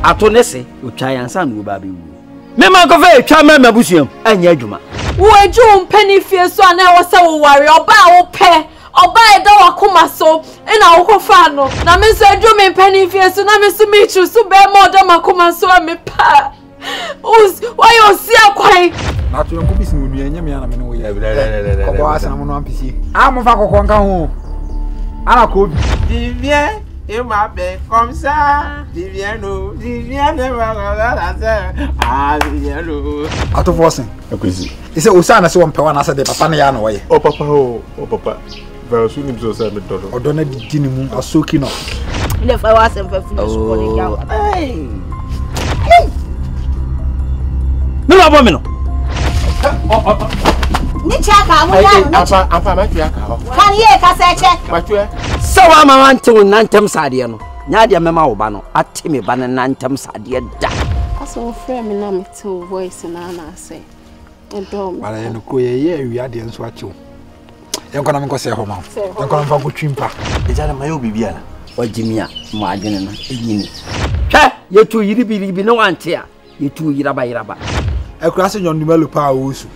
ato ne se otwa yansa no ba be wu me man ko fa etwa ma mabusuam anya adwuma wo adwu mpani fie so ana wo se wo ware oba wo pe oba eda wakoma so ina wo kofa no na me so adwu me mpani fie so na me so me chu so be mo da makoma so me pa why you see akwai na to yanko bisi wonu anya me ana me no wo ye ko asa mo no ampisi mo fa kokon ka ho ana ko Divien et ma paix comme ça Divien ne va la sœur ah Divien no ato forcing akwesi ise osana se won pe wana asa de papa na ya na wo ye o papa ba su ni so sa me dodo odo na di ni mu asoki no le fa wa sem fa finish ko le ya me lo abo me no ni chaka mu ya no afa ma tuya ka ho kan ye ka se che matue sawa ma wantew nantem sade no nya de mema wo ba no ate me ba nantem sade da aso frame me na me to voice na na say endom wala ye no ko ye awia de nso achew yenko na me ko se ho ma yenko na fa ko twimpa e jana mayo bibia na wajimia mo adene na enyini hwe yetu yiri bi no wante a yetu yiraba akura se nyon numelo pa wo su